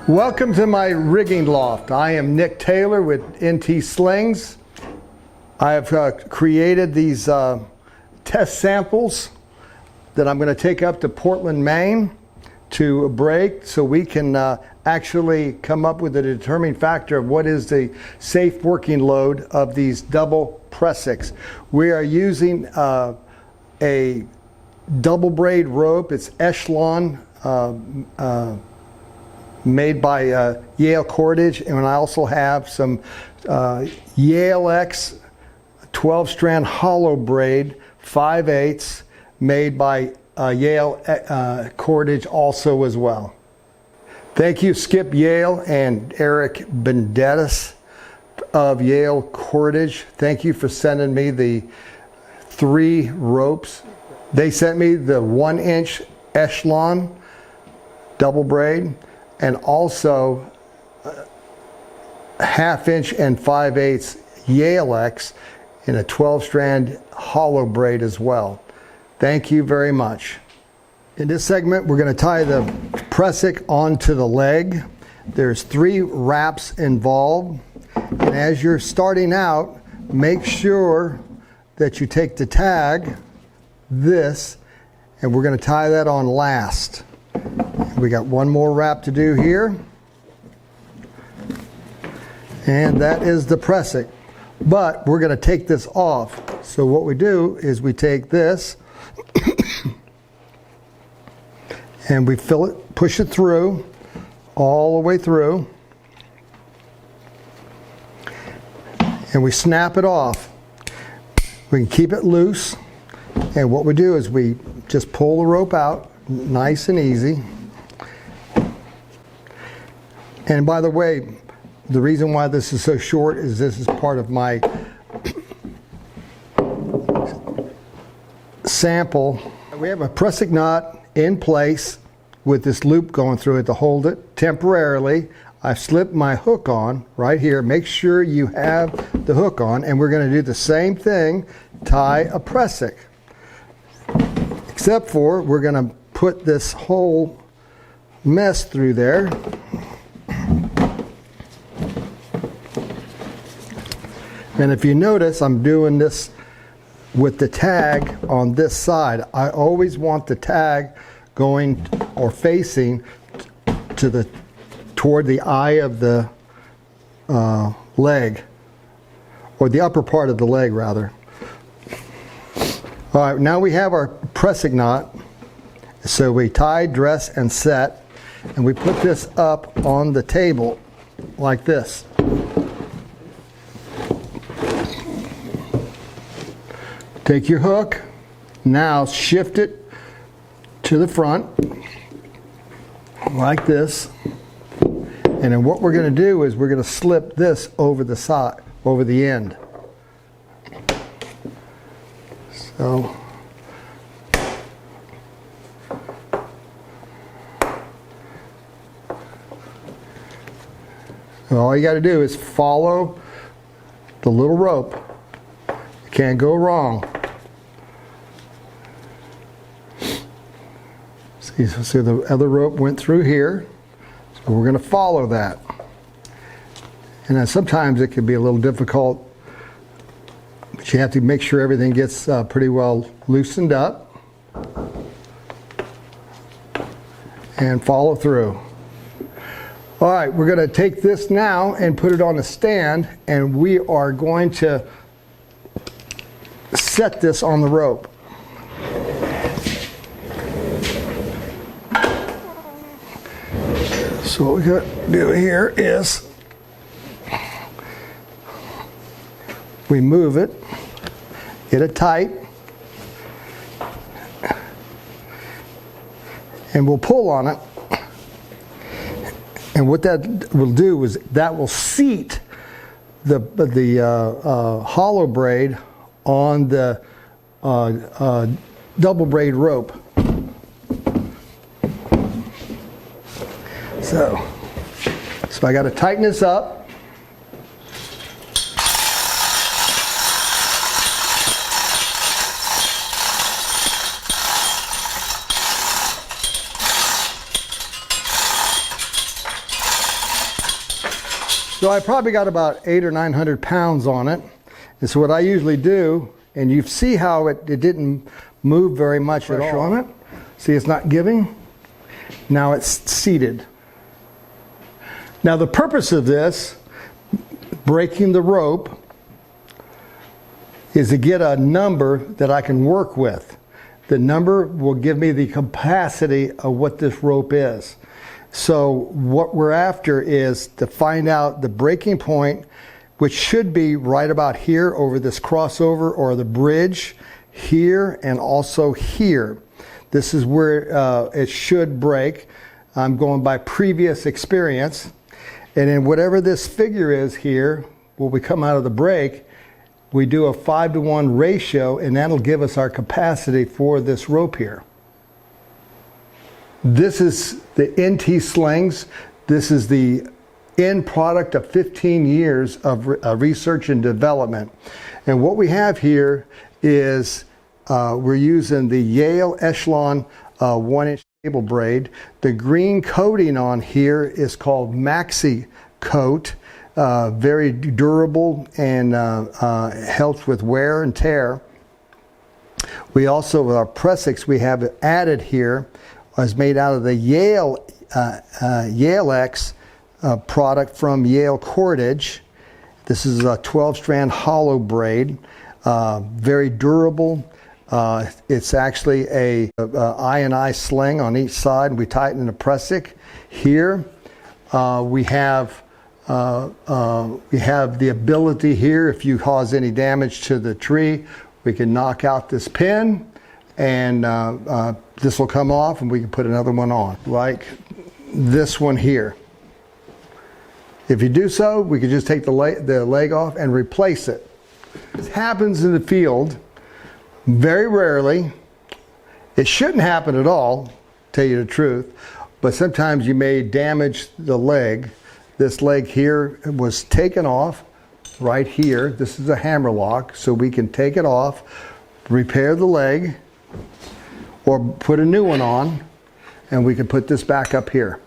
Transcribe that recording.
Welcome to my rigging loft. I am Nick Taylor with NT Slings. I have created these test samples that I'm going to take up to Portland, Maine to break so we can actually come up with a determining factor of what is the safe working load of these double pressics. We are using a double braid rope. It's Echelon made by Yale Cordage, and I also have some Yale X 12-strand hollow braid 5/8 made by Yale Cordage also as well. Thank you Skip Yale and Eric Bendettis of Yale Cordage. Thank you for sending me the 3 ropes. They sent me the 1-inch Echelon double braid and also 1/2-inch and 5/8 Yale X in a 12-strand hollow braid as well. Thank you very much. In this segment, we're going to tie the pressic onto the leg. There's 3 wraps involved. And as you're starting out, make sure that you take the tag, this, and we're going to tie that on last. We got one more wrap to do here. And that is the pressic. But we're going to take this off. So what we do is we take this and we fill it, push it through, all the way through. And we snap it off. We can keep it loose. And what we do is we just pull the rope out, nice and easy. And by the way, the reason why this is so short is this is part of my sample. We have a pressic knot in place with this loop going through it to hold it temporarily. I've slipped my hook on right here. Make sure you have the hook on, and we're going to do the same thing, tie a pressic. Except for we're going to put this whole mess through there. And if you notice, I'm doing this with the tag on this side. I always want the tag going or facing to toward the eye of the leg, or the upper part of the leg rather. All right, now we have our pressic knot. So we tie, dress, and set, and we put this up on the table like this. Take your hook, now shift it to the front, like this. And then what we're going to do is we're going to slip this over the side, over the end. So, all you got to do is follow the little rope. You can't go wrong. See, the other rope went through here, so we're going to follow that. And then sometimes it can be a little difficult, but you have to make sure everything gets pretty well loosened up and follow through. All right, we're going to take this now and put it on a stand, and we are going to set this on the rope. So what we got to do here is we move it, get it tight, and we'll pull on it. And what that will do is that will seat the hollow braid on the double braid rope. So I got to tighten this up. So I probably got about 800 or 900 pounds on it. And so what I usually do, and you see how it didn't move very much at all on it. See, it's not giving. Now it's seated. Now the purpose of this, breaking the rope, is to get a number that I can work with. The number will give me the capacity of what this rope is. So what we're after is to find out the breaking point, which should be right about here over this crossover or the bridge here and also here. This is where it should break. I'm going by previous experience. And then whatever this figure is here, when we come out of the break, we do a 5-to-1 ratio, and that'll give us our capacity for this rope here. This is the NT Slings. This is the end product of 15 years of research and development. And what we have here is we're using the Yale Echelon 1-inch cable braid. The green coating on here is called Maxi Coat. Very durable and helps with wear and tear. We also, with our Pressix, we have added here, is made out of the Yale X product from Yale Cordage. This is a 12-strand hollow braid, very durable. It's actually a I&I sling on each side. We tighten the Pressix. Here we have the ability here, if you cause any damage to the tree, we can knock out this pin, and this will come off, and we can put another one on, like this one here. If you do so, we can just take the leg off and replace it. This happens in the field very rarely. It shouldn't happen at all, tell you the truth, but sometimes you may damage the leg. This leg here was taken off right here. This is a hammer lock, so we can take it off, repair the leg, or put a new one on, and we can put this back up here.